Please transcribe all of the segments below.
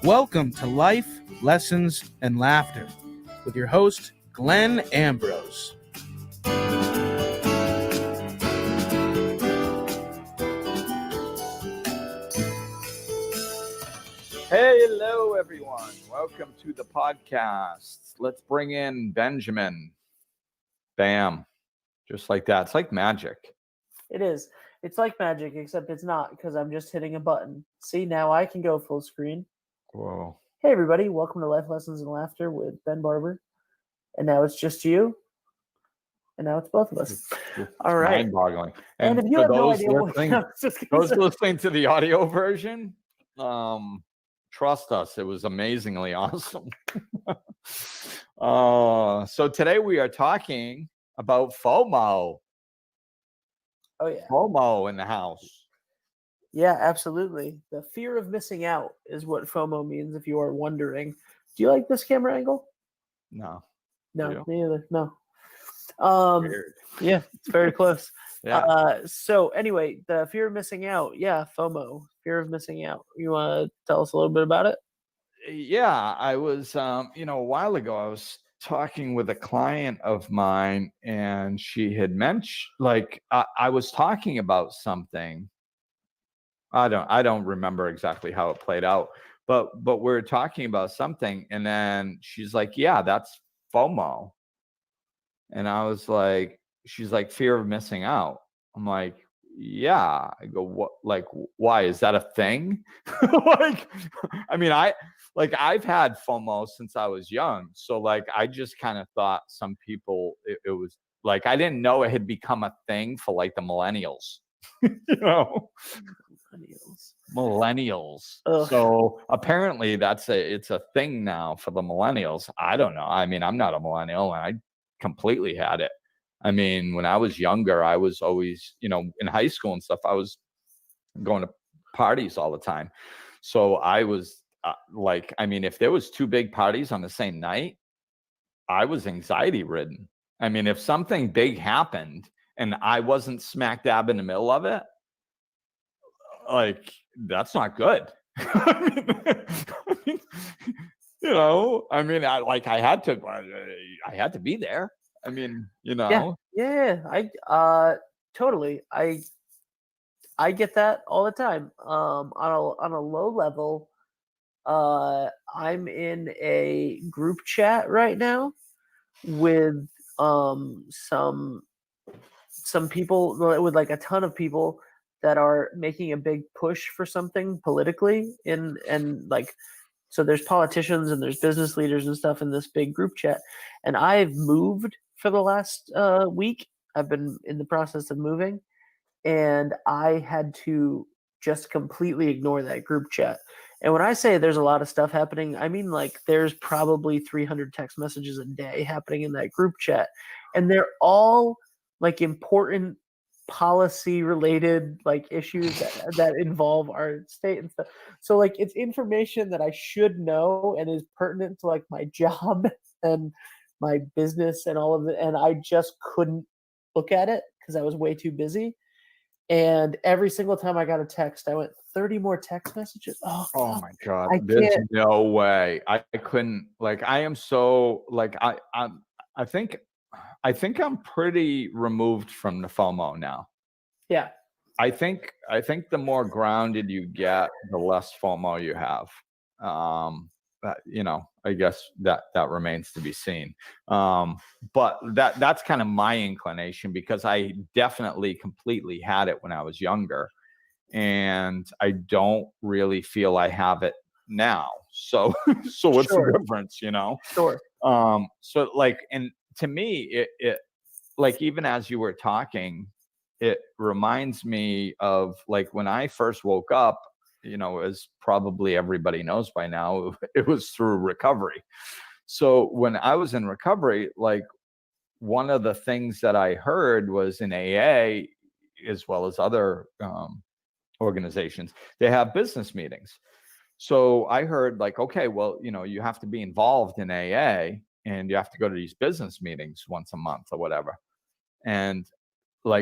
Welcome to Life, Lessons, and Laughter with your host, Glenn Ambrose. Hello, everyone. Welcome to the podcast. Let's bring in Benjamin. Bam. Just like that. It's like magic. It is. It's like magic, except it's not because I'm just hitting a button. See, now I can go full screen. Whoa. Hey, everybody. Welcome to Life Lessons and Laughter with Ben Barber. And now it's just you. And now it's both of us. It's All right. mind-boggling. And if you for have no those idea those listening to the audio version, trust us, it was amazingly awesome. So today we are talking about FOMO. Oh, yeah. FOMO in the house. Yeah, absolutely. The fear of missing out is what FOMO means, if you are wondering. Do you like this camera angle? No. No, me either. No. Weird. Yeah, it's very close. Yeah. So anyway, the fear of missing out. Yeah, FOMO, fear of missing out. You want to tell us a little bit about it? Yeah, I was, a while ago, I was talking with a client of mine, and she had mentioned, I was talking about something. I don't remember exactly how it played out, but we're talking about something, and then she's like, "Yeah, that's FOMO," and I was like, she's like, "Fear of missing out." I'm like, "Yeah." I go, "What? Like, why is that a thing?" I've had FOMO since I was young, so I just kind of thought some people it was like I didn't know it had become a thing for the millennials, Millennials. Ugh. So apparently it's a thing now for the millennials. I don't know. I mean, I'm not a millennial, and I completely had it. I mean, when I was younger, I was always, in high school and stuff, I was going to parties all the time. So I was if there was two big parties on the same night, I was anxiety ridden. I mean, if something big happened and I wasn't smack dab in the middle of it, that's not good. I had to be there. I mean, Yeah. I totally. I get that all the time. On a low level, I'm in a group chat right now with some people, with a ton of people that are making a big push for something politically so there's politicians and there's business leaders and stuff in this big group chat. And I've moved for the last week. I've been in the process of moving, and I had to just completely ignore that group chat. And when I say there's a lot of stuff happening, I mean there's probably 300 text messages a day happening in that group chat. And they're all important policy related issues that involve our state and stuff. So it's information that I should know and is pertinent to my job and my business and all of it, and I just couldn't look at it because I was way too busy. And every single time I got a text, I went 30 more text messages. Oh my God. There's no way. I couldn't, I am so I think I'm pretty removed from the FOMO now. Yeah. I think the more grounded you get, the less FOMO you have. I guess that remains to be seen. But that's kind of my inclination, because I definitely completely had it when I was younger, and I don't really feel I have it now. So what's the difference, Sure. And to me, it even as you were talking, it reminds me of when I first woke up, as probably everybody knows by now, it was through recovery. So when I was in recovery, one of the things that I heard was in AA, as well as other organizations, they have business meetings. So I heard okay, well, you have to be involved in AA, and you have to go to these business meetings once a month or whatever. And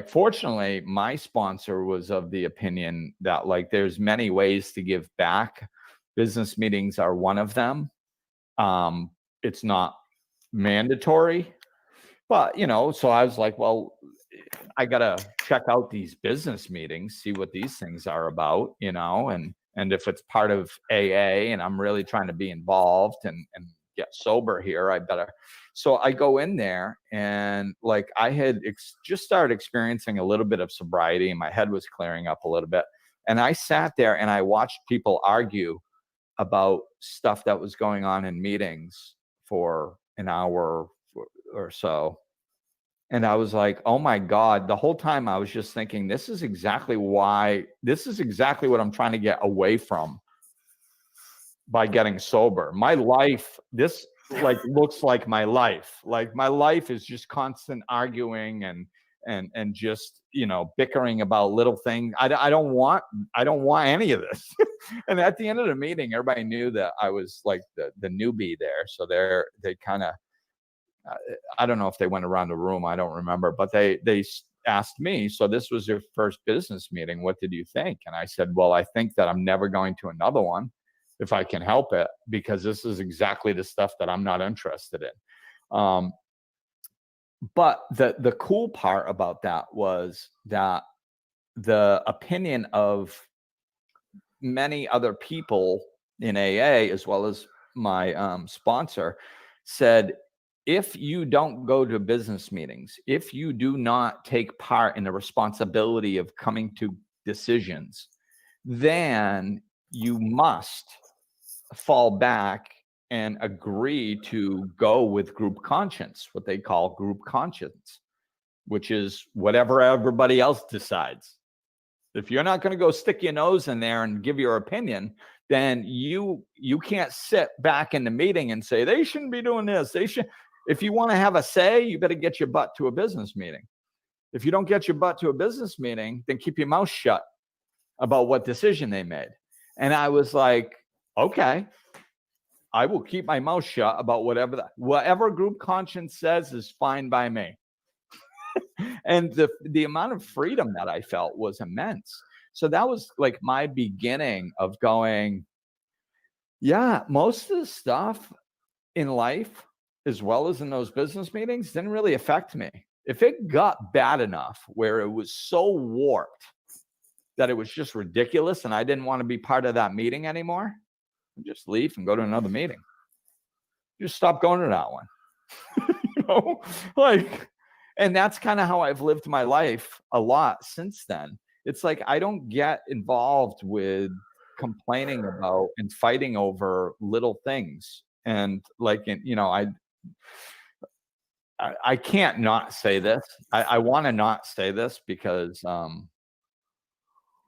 fortunately, my sponsor was of the opinion that there's many ways to give back, business meetings are one of them. It's not mandatory, but, you know, so I was like, well, I got to check out these business meetings, see what these things are about, you know, and if it's part of AA and I'm really trying to be involved and get sober here, I better. So I go in there and like I had just started experiencing a little bit of sobriety and my head was clearing up a little bit. And I sat there and I watched people argue about stuff that was going on in meetings for an hour or so. And I was like, oh my God, the whole time I was just thinking, this is exactly what I'm trying to get away from by getting sober. My life, this like looks like my life. Like my life is just constant arguing and just, you know, bickering about little things. I don't want any of this. And at the end of the meeting, everybody knew that I was like the newbie there. So they kind of, I don't know if they went around the room. I don't remember, but they asked me, so this was your first business meeting. What did you think? And I said, well, I think that I'm never going to another one if I can help it, because this is exactly the stuff that I'm not interested in. But the cool part about that was that the opinion of many other people in AA, as well as my sponsor, said, if you don't go to business meetings, if you do not take part in the responsibility of coming to decisions, then you must fall back and agree to go with group conscience, what they call group conscience, which is whatever everybody else decides. If you're not going to go stick your nose in there and give your opinion, then you can't sit back in the meeting and say, they shouldn't be doing this. They should. If you want to have a say, you better get your butt to a business meeting. If you don't get your butt to a business meeting, then keep your mouth shut about what decision they made. And I was like, okay, I will keep my mouth shut about whatever group conscience says is fine by me. And the amount of freedom that I felt was immense. So that was like my beginning of going, yeah, most of the stuff in life, as well as in those business meetings, didn't really affect me. If it got bad enough where it was so warped that it was just ridiculous and I didn't want to be part of that meeting anymore, I'd just leave and go to another meeting. Just stop going to that one. You know, like, and that's kind of how I've lived my life a lot since then. It's like I don't get involved with complaining about and fighting over little things. And like, you know, I can't not say this. I want to not say this because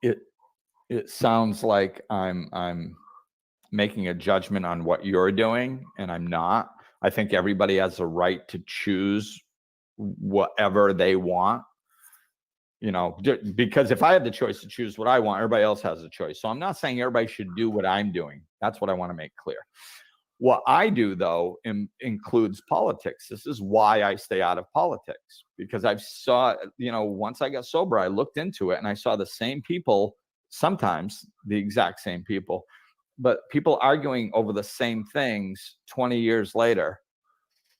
it sounds like I'm making a judgment on what you're doing, and I'm not. I think everybody has a right to choose whatever they want. You know, because if I have the choice to choose what I want, everybody else has a choice. So I'm not saying everybody should do what I'm doing. That's what I want to make clear. What I do, though, includes politics. This is why I stay out of politics, because I saw, you know, once I got sober, I looked into it and I saw the same people, sometimes the exact same people, but people arguing over the same things 20 years later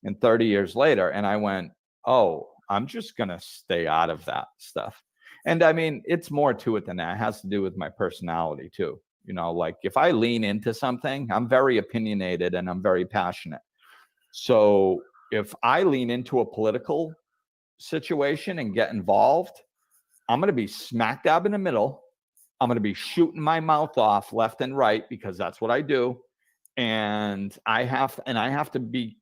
and 30 years later. And I went, oh, I'm just going to stay out of that stuff. And I mean, it's more to it than that. It has to do with my personality, too. You know, like if I lean into something, I'm very opinionated and I'm very passionate. So if I lean into a political situation and get involved, I'm going to be smack dab in the middle. I'm going to be shooting my mouth off left and right because that's what I do. And I have to be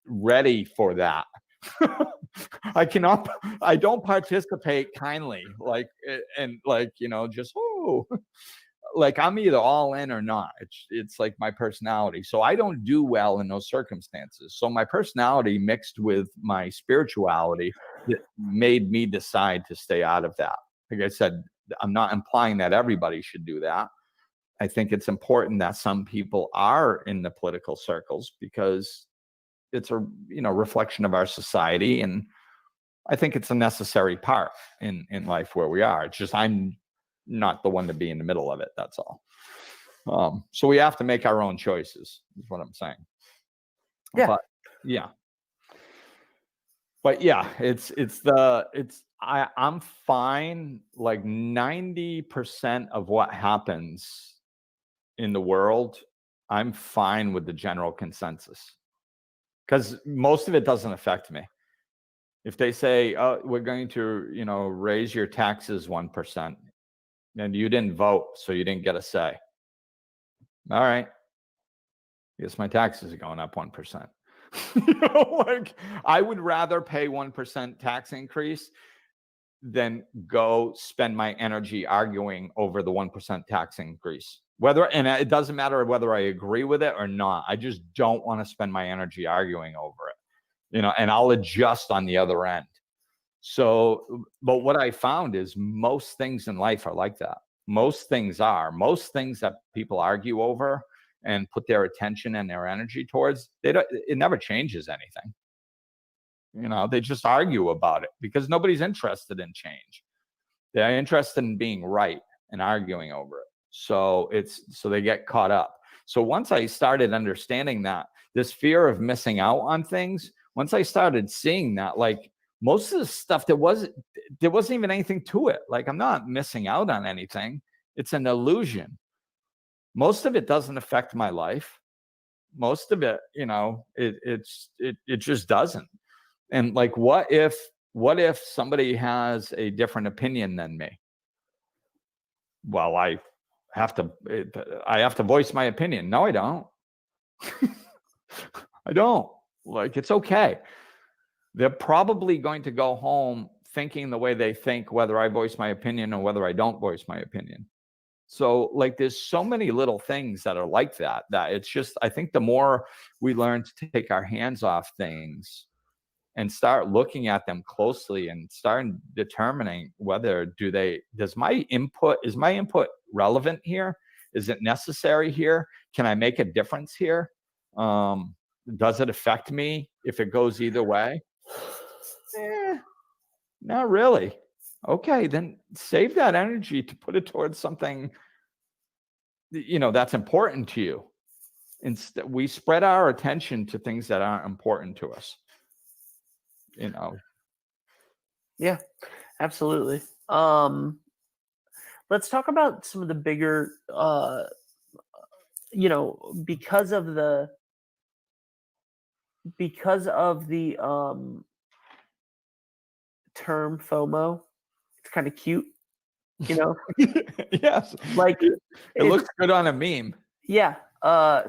ready for that. I don't participate kindly, like, and like, you know, just, oh, like I'm either all in or not. It's like my personality. So I don't do well in those circumstances. So my personality mixed with my spirituality made me decide to stay out of that. Like I said, I'm not implying that everybody should do that. I think it's important that some people are in the political circles because it's a, you know, reflection of our society. And I think it's a necessary part in life where we are. It's just I'm not the one to be in the middle of it. That's all. So we have to make our own choices, is what I'm saying. Yeah. But yeah. But yeah, I'm fine. Like 90% of what happens in the world, I'm fine with the general consensus, because most of it doesn't affect me. If they say, oh, we're going to, raise your taxes 1%, and you didn't vote, so you didn't get a say. All right. I guess my taxes are going up 1%. Like, I would rather pay 1% tax increase than go spend my energy arguing over the 1% tax increase. And it doesn't matter whether I agree with it or not. I just don't want to spend my energy arguing over it, and I'll adjust on the other end. So, but what I found is most things in life are like that. Most things that people argue over and put their attention and their energy towards, it never changes anything. They just argue about it because nobody's interested in change. They're interested in being right and arguing over it. So they get caught up. So once I started understanding that, this fear of missing out on things, once I started seeing that, like, most of the stuff, there wasn't even anything to it. Like, I'm not missing out on anything. It's an illusion. Most of it doesn't affect my life. Most of it, it just doesn't. And like, what if somebody has a different opinion than me? Well, I have to voice my opinion. No, I don't. I don't. Like, it's okay. They're probably going to go home thinking the way they think, whether I voice my opinion or whether I don't voice my opinion. So, like, there's so many little things that are like that it's just, I think the more we learn to take our hands off things and start looking at them closely and start determining whether is my input relevant here? Is it necessary here? Can I make a difference here? Does it affect me if it goes either way? Not really. Okay, then save that energy to put it towards something, that's important to you. Instead, we spread our attention to things that aren't important to us. Yeah, absolutely. Let's talk about some of the bigger, because of the term FOMO. It's kind of cute, Yes, like it looks good on a meme. Yeah.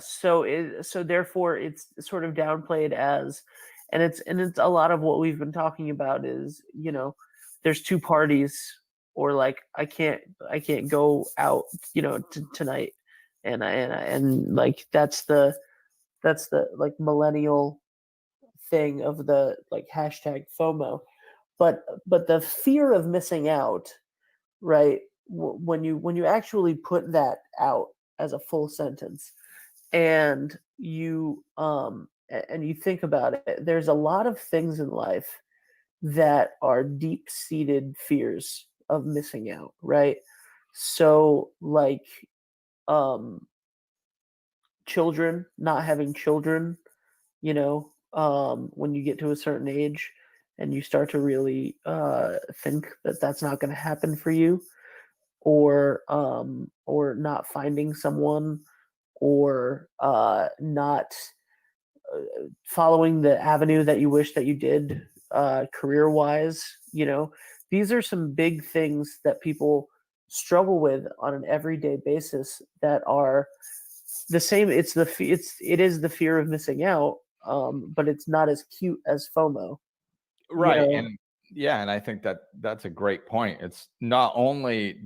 So therefore it's sort of downplayed as, and it's a lot of what we've been talking about is, there's two parties, or like, I can't go out, tonight. And like, that's the like millennial thing of the like hashtag FOMO. But the fear of missing out, right? When you actually put that out as a full sentence, and you think about it, there's a lot of things in life that are deep-seated fears of missing out, right? So like children, not having children, when you get to a certain age and you start to really think that that's not going to happen for you, or not finding someone, or not following the avenue that you wish that you did career-wise. These are some big things that people struggle with on an everyday basis that are the same. It is the fear of missing out, but it's not as cute as FOMO. Right. And I think that's a great point. It's not only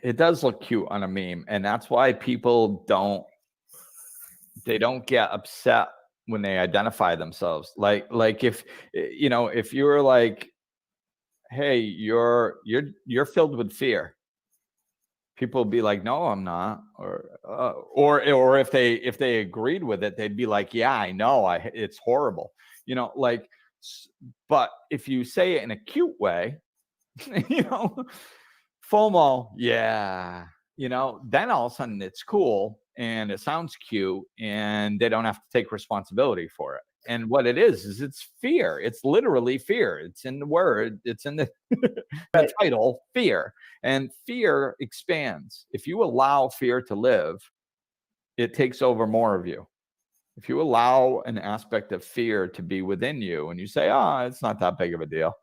it does look cute on a meme, and that's why people don't get upset when they identify themselves. Like if you're like, hey, you're filled with fear, people will be like, no, I'm not. Or if they agreed with it, they'd be like, yeah, I know, it's horrible. But if you say it in a cute way, FOMO, yeah. Then all of a sudden it's cool and it sounds cute and they don't have to take responsibility for it. And what it is it's fear. It's literally fear. It's in the word, it's in the, the title, fear. And fear expands. If you allow fear to live, it takes over more of you. If you allow an aspect of fear to be within you and you say, oh, it's not that big of a deal,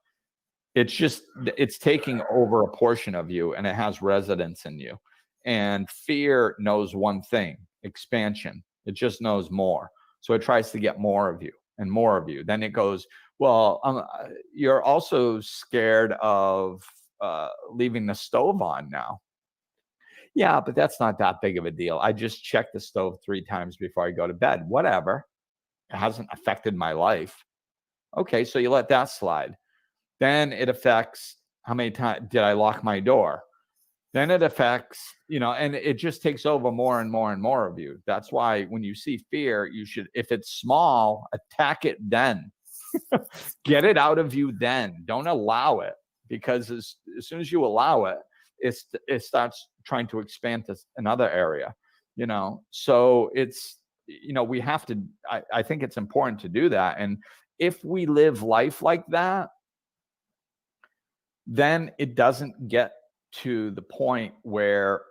it's taking over a portion of you and it has residence in you. And fear knows one thing, expansion. It just knows more. So it tries to get more of you and more of you. Then it goes, well, you're also scared of leaving the stove on now. Yeah, but that's not that big of a deal. I just check the stove 3 times before I go to bed. Whatever. It hasn't affected my life. Okay, so you let that slide. Then it affects how many times did I lock my door? Then it affects, and it just takes over more and more and more of you. That's why when you see fear, you should, if it's small, attack it then. Get it out of you then. Don't allow it, because as soon as you allow it, it starts trying to expand to another area, So it's, we have to, I think it's important to do that. And if we live life like that, then it doesn't get to the point where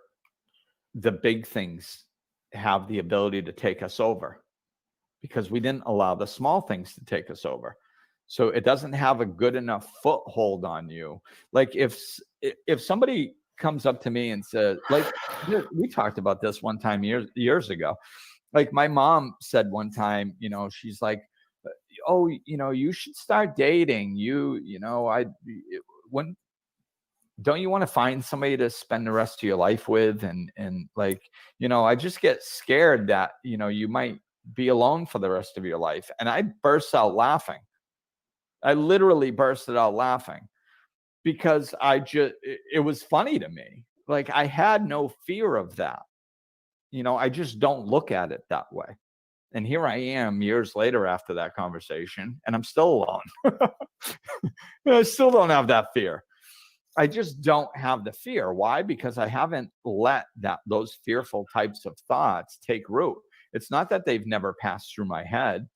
the big things have the ability to take us over, because we didn't allow the small things to take us over. So it doesn't have a good enough foothold on you. Like if somebody comes up to me and says, like, we talked about this one time years ago. Like my mom said one time, she's like, oh, you should start dating. When don't you want to find somebody to spend the rest of your life with? And like, I just get scared that, you might be alone for the rest of your life. And I burst out laughing. I literally bursted out laughing because it was funny to me. Like I had no fear of that. I just don't look at it that way. And here I am years later after that conversation, and I'm still alone. I still don't have that fear. I just don't have the fear. Why? Because I haven't let those fearful types of thoughts take root. It's not that they've never passed through my head.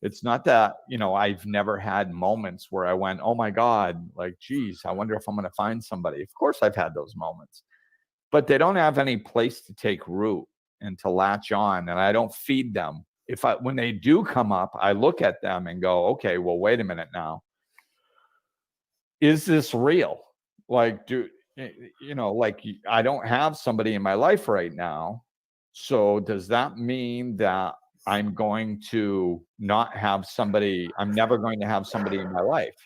It's not that, I've never had moments where I went, oh my God, like, geez, I wonder if I'm going to find somebody. Of course I've had those moments, but they don't have any place to take root and to latch on. And I don't feed them. When they do come up, I look at them and go, okay, well, wait a minute now. Is this real? Like, like I don't have somebody in my life right now. So does that mean that I'm going to not have somebody, I'm never going to have somebody in my life?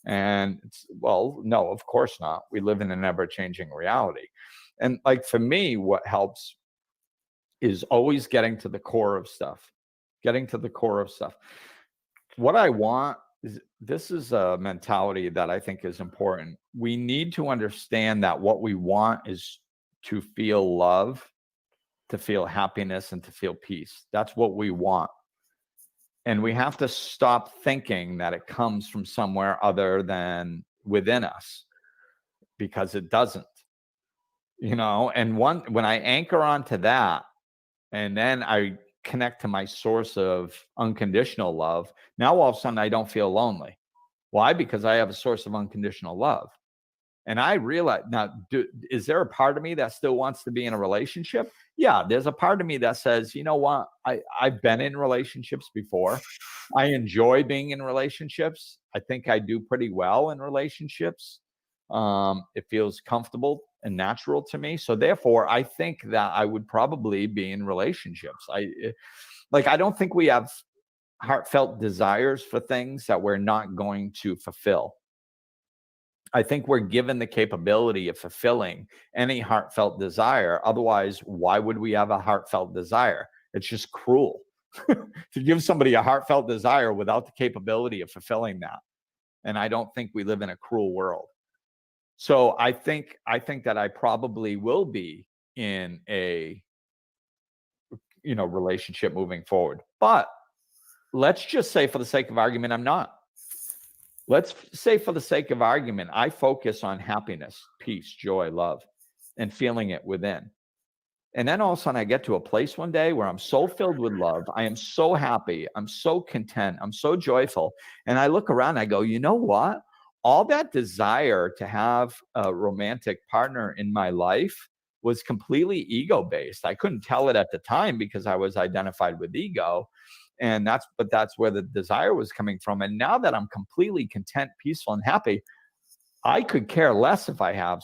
And well, no, of course not. We live in an ever-changing reality. And like for me, what helps is always getting to the core of stuff. What I want, this is a mentality that I think is important. We need to understand that what we want is to feel love, to feel happiness, and to feel peace. That's what we want. And we have to stop thinking that it comes from somewhere other than within us, because it doesn't. And when I anchor onto that, and then I connect to my source of unconditional love, now all of a sudden I don't feel lonely. Why? Because I have a source of unconditional love. And I realize now, is there a part of me that still wants to be in a relationship? Yeah, there's a part of me that says, you know what? I've been in relationships before. I enjoy being in relationships. I think I do pretty well in relationships. It feels comfortable and natural to me. So therefore, I think that I would probably be in relationships. I don't think we have heartfelt desires for things that we're not going to fulfill. I think we're given the capability of fulfilling any heartfelt desire. Otherwise, why would we have a heartfelt desire? It's just cruel to give somebody a heartfelt desire without the capability of fulfilling that. And I don't think we live in a cruel world. So I think that I probably will be in a relationship moving forward. But let's just say, for the sake of argument, I'm not. Let's say, for the sake of argument, I focus on happiness, peace, joy, love, and feeling it within. And then all of a sudden I get to a place one day where I'm so filled with love. I am so happy. I'm so content. I'm so joyful. And I look around and I go, you know what? All that desire to have a romantic partner in my life was completely ego-based. I couldn't tell it at the time because I was identified with ego. And that's where the desire was coming from. And now that I'm completely content, peaceful, and happy, I could care less if I have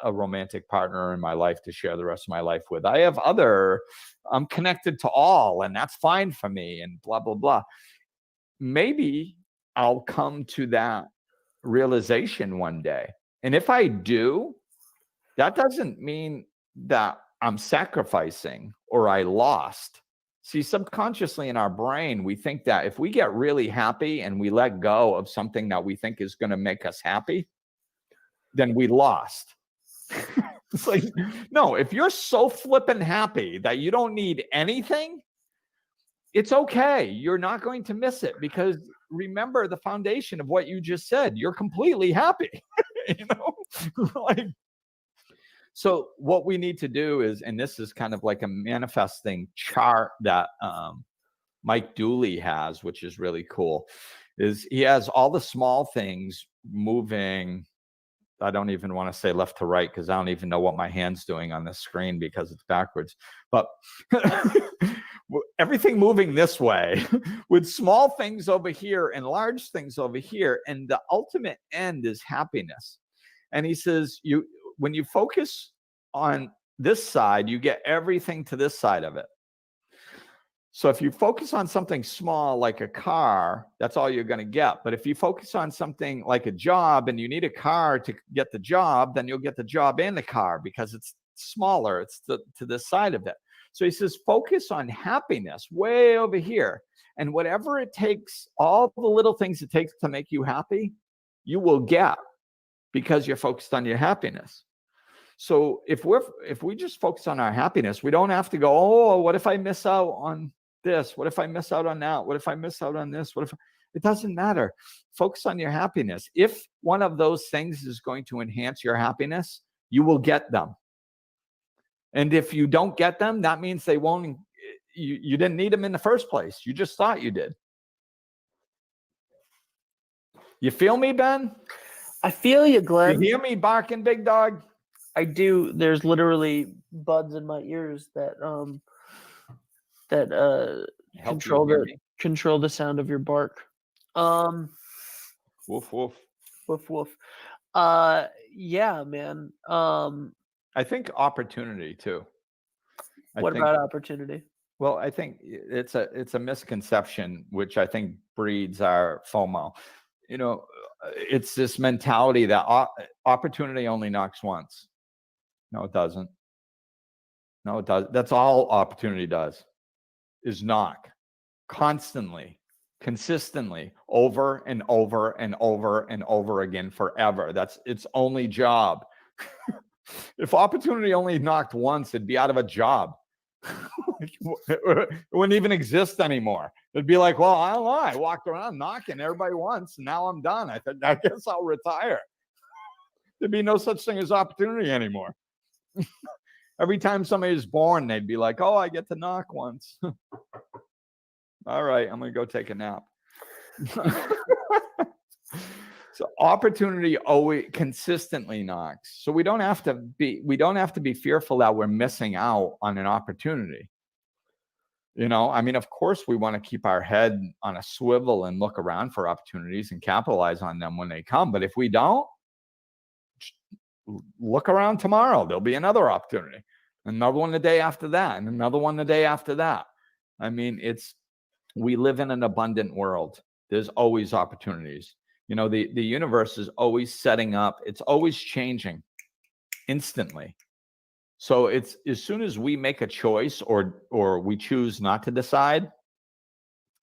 a romantic partner in my life to share the rest of my life with. I'm connected to all, and that's fine for me, and blah, blah, blah. Maybe I'll come to that realization one day. And if I do, that doesn't mean that I'm sacrificing or I lost. See, subconsciously in our brain, we think that if we get really happy and we let go of something that we think is going to make us happy, then we lost. It's like, no, if you're so flippin' happy that you don't need anything, it's okay. You're not going to miss it, because remember the foundation of what you just said. You're completely happy, you know? Like, so what we need to do is, and this is kind of like a manifesting chart that Mike Dooley has, which is really cool, is he has all the small things moving. I don't even want to say left to right because I don't even know what my hand's doing on the screen because it's backwards. But everything moving this way with small things over here and large things over here. And the ultimate end is happiness. And he says, when you focus on this side, you get everything to this side of it. So if you focus on something small like a car, that's all you're going to get. But if you focus on something like a job and you need a car to get the job, then you'll get the job and the car because it's smaller. It's to the side of it. So he says, focus on happiness way over here. And whatever it takes, all the little things it takes to make you happy, you will get because you're focused on your happiness. So if we just focus on our happiness, we don't have to go, oh, what if I miss out on this? What if I miss out on that? What if I miss out on this? It doesn't matter. Focus on your happiness. If one of those things is going to enhance your happiness, you will get them. And if you don't get them, that means they won't, you didn't need them in the first place. You just thought you did. You feel me, Ben? I feel you, Glenn. You hear me barking, big dog? I do. There's literally buds in my ears that control the sound of your bark. Woof woof. Woof woof. Yeah, man. I think opportunity too. What about opportunity? Well, I think it's a misconception, which I think breeds our FOMO. You know, it's this mentality that opportunity only knocks once. No, it doesn't. No, it does. That's all opportunity does, is knock constantly, consistently, over and over and over and over again forever. That's its only job. If opportunity only knocked once, it'd be out of a job. It wouldn't even exist anymore. It'd be like, well, I don't know. I walked around knocking everybody once, and now I'm done. I guess I'll retire. There'd be no such thing as opportunity anymore. Every time somebody is born, they'd be like, oh, I get to knock once. All right, I'm going to go take a nap. So opportunity always consistently knocks. So we don't have to be fearful that we're missing out on an opportunity. You know, I mean, of course we want to keep our head on a swivel and look around for opportunities and capitalize on them when they come. But if we don't, look around tomorrow. There'll be another opportunity, another one the day after that, and another one the day after that. I mean, we live in an abundant world. There's always opportunities. You know, the universe is always setting up. It's always changing instantly. So it's as soon as we make a choice or we choose not to decide,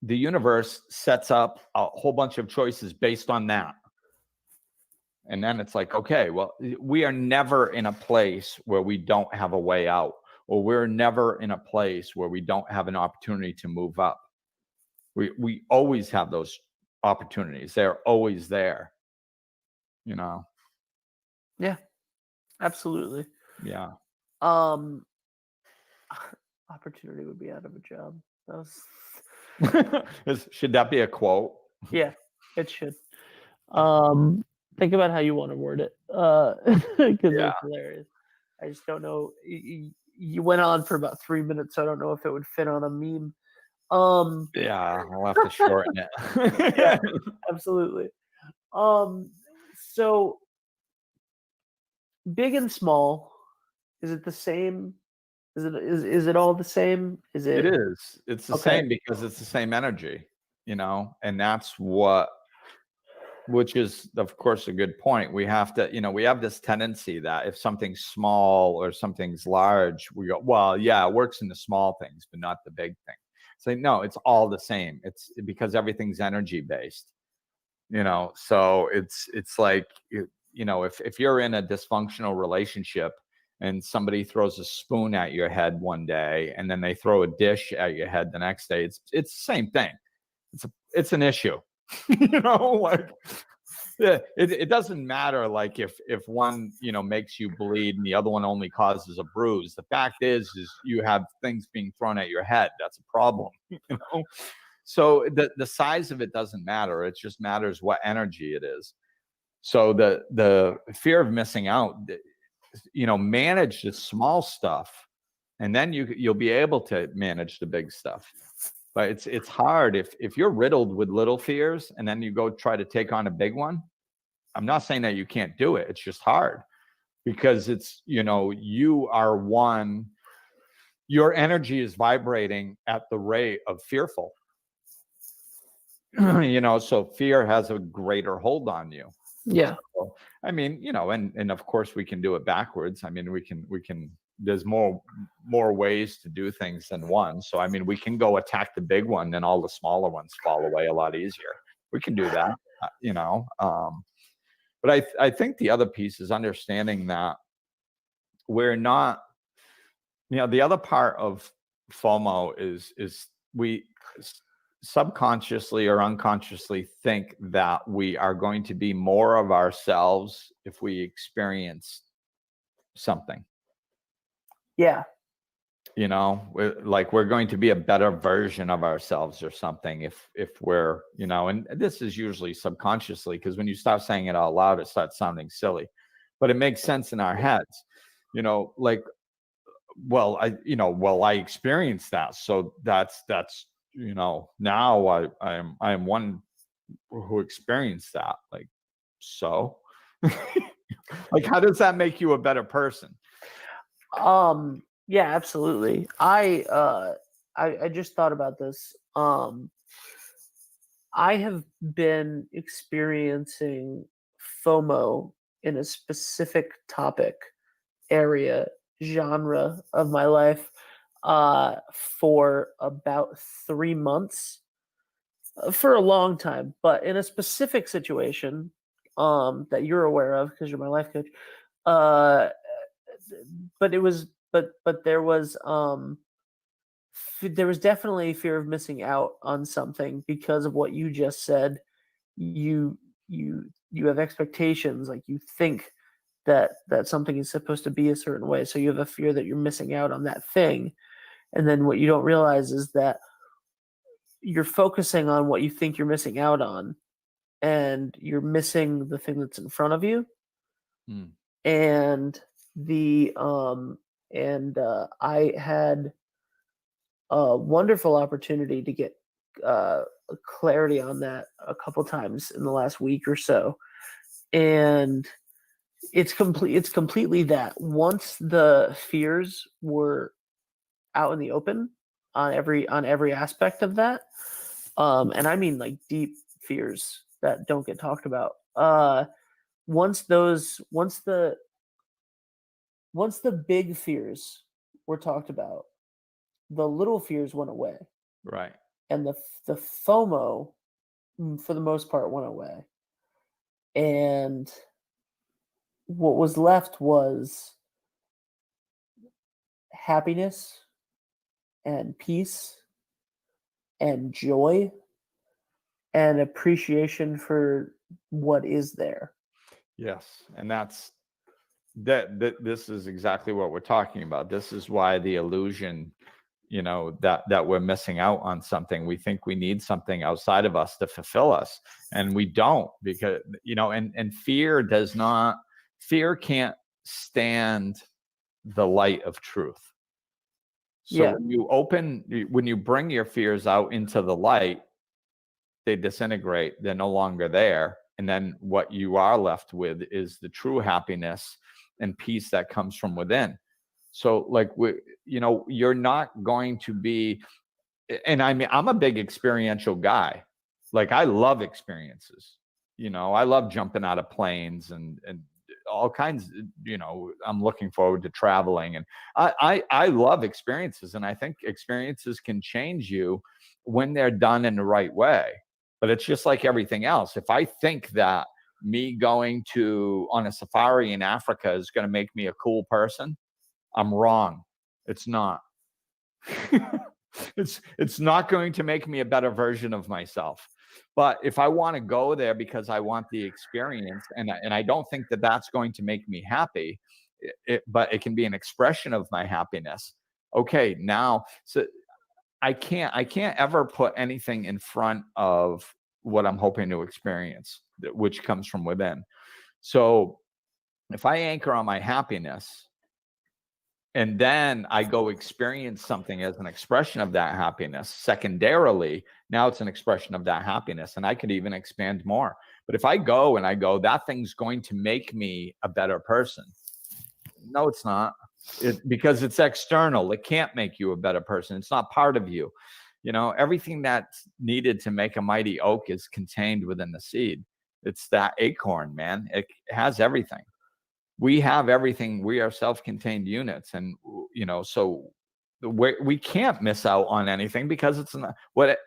the universe sets up a whole bunch of choices based on that. And then it's like, okay, well, we are never in a place where we don't have a way out, or we're never in a place where we don't have an opportunity to move up. We always have those opportunities. They're always there, Yeah, absolutely. Yeah. Opportunity would be out of a job. That was Should that be a quote? Yeah, it should. Think about how you want to word it, because Yeah. it's hilarious. I just don't know. You went on for about 3 minutes, so I don't know if it would fit on a meme. Yeah, I'll have to shorten it. Yeah, absolutely. So big and small, is it the same? Is it all the same? Is It it is. It's the okay? same because it's the same energy, and that's which is, of course, a good point. We have to, we have this tendency that if something's small or something's large, we go, well, yeah, it works in the small things, but not the big thing. So no, it's all the same. It's because everything's energy based, so it's like, if you're in a dysfunctional relationship and somebody throws a spoon at your head one day and then they throw a dish at your head the next day, it's the same thing. It's an issue. Like, yeah, it doesn't matter, like, if one makes you bleed and the other one only causes a bruise. The fact is you have things being thrown at your head. That's a problem. So the size of it doesn't matter. It just matters what energy it is. So the fear of missing out, manage the small stuff, and then you'll be able to manage the big stuff. But it's hard if you're riddled with little fears and then you go try to take on a big one. I'm not saying that you can't do it. It's just hard because it's, you are one, your energy is vibrating at the rate of fearful. So fear has a greater hold on you. Yeah. So, I mean, and of course we can do it backwards. I mean, we can there's more ways to do things than one. So I mean, we can go attack the big one and all the smaller ones fall away a lot easier. We can do that, but I think the other piece is understanding that we're not, the other part of FOMO is we subconsciously or unconsciously think that we are going to be more of ourselves if we experience something. Yeah. We're going to be a better version of ourselves or something if we're, and this is usually subconsciously, because when you start saying it out loud, it starts sounding silly, but it makes sense in our heads, I experienced that. So that's, now I am one who experienced that. Like, so like, how does that make you a better person? Yeah, absolutely. I just thought about this. I have been experiencing FOMO in a specific topic, area, genre of my life for about 3 months, for a long time, but in a specific situation that you're aware of because you're my life coach. Uh, but it was but there was definitely fear of missing out on something because of what you just said. You have expectations, like you think that something is supposed to be a certain way, so you have a fear that you're missing out on that thing, and then what you don't realize is that you're focusing on what you think you're missing out on, and you're missing the thing that's in front of you. And I had a wonderful opportunity to get clarity on that a couple times in the last week or so, and it's completely that once the fears were out in the open on every aspect of that, and I mean like deep fears that don't get talked about. Once the big fears were talked about, the little fears went away. Right. And the FOMO, for the most part, went away. And what was left was happiness and peace and joy and appreciation for what is there. Yes, and that's this is exactly what we're talking about. This is why the illusion, that we're missing out on something. We think we need something outside of us to fulfill us, and we don't, because and fear can't stand the light of truth. So when you bring your fears out into the light, they disintegrate. They're no longer there. And then what you are left with is the true happiness and peace that comes from within. So you're not going to be, and I mean, I'm a big experiential guy. Like, I love experiences. I love jumping out of planes and all kinds, I'm looking forward to traveling, and I love experiences. And I think experiences can change you when they're done in the right way. But it's just like everything else. If I think that me going on a safari in Africa is going to make me a cool person, I'm wrong. It's not. It's not going to make me a better version of myself. But if I want to go there because I want the experience, and I don't think that that's going to make me happy, but it can be an expression of my happiness. Okay, now, so I can't ever put anything in front of what I'm hoping to experience, which comes from within. So if I anchor on my happiness, and then I go experience something as an expression of that happiness, secondarily, now it's an expression of that happiness, and I could even expand more. But if I go, that thing's going to make me a better person. No, it's not. Because it's external. It can't make you a better person. It's not part of you. Everything that's needed to make a mighty oak is contained within the seed. It's that acorn, man. It has everything. We have everything. We are self-contained units. And, so we can't miss out on anything, because it's not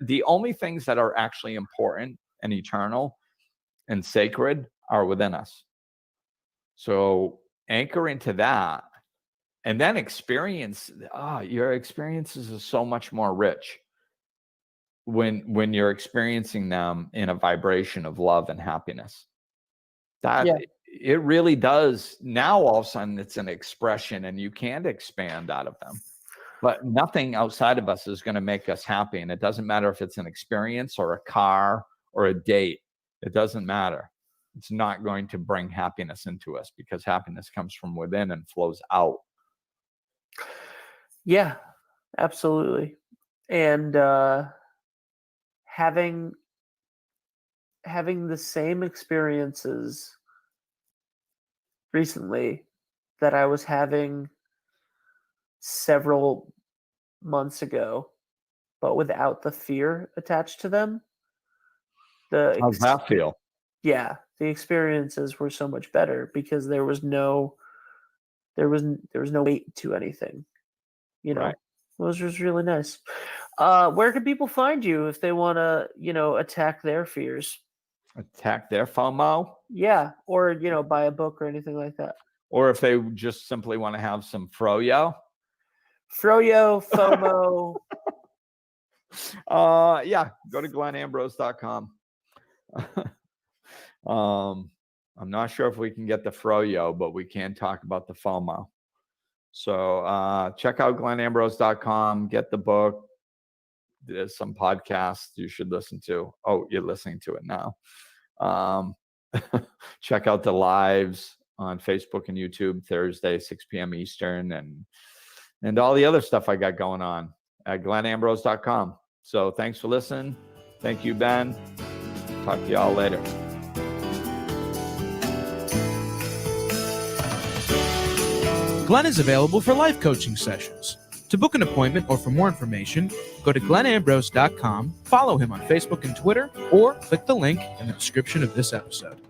the only things that are actually important and eternal and sacred are within us. So anchor into that. And then your experiences are so much more rich when you're experiencing them in a vibration of love and happiness. It really does. Now, all of a sudden, it's an expression, and you can't expand out of them. But nothing outside of us is going to make us happy. And it doesn't matter if it's an experience or a car or a date. It doesn't matter. It's not going to bring happiness into us, because happiness comes from within and flows out. Yeah, absolutely. And having the same experiences recently that I was having several months ago, but without the fear attached to them. How's that feel? Yeah, the experiences were so much better, because there was no weight to anything. Right. It was just really nice. Where can people find you if they want to, attack their fears? Attack their FOMO? Yeah, or buy a book or anything like that. Or if they just simply want to have some froyo? Froyo, FOMO. Yeah, go to glennambrose.com. I'm not sure if we can get the froyo, but we can talk about the FOMO. So check out glennambrose.com, get the book. There's some podcasts you should listen to. Oh, you're listening to it now. Check out the lives on Facebook and YouTube, Thursday, 6 p.m. Eastern, and all the other stuff I got going on at glennambrose.com. So thanks for listening. Thank you, Ben. Talk to y'all later. Glenn is available for life coaching sessions. To book an appointment or for more information, go to glennambrose.com, follow him on Facebook and Twitter, or click the link in the description of this episode.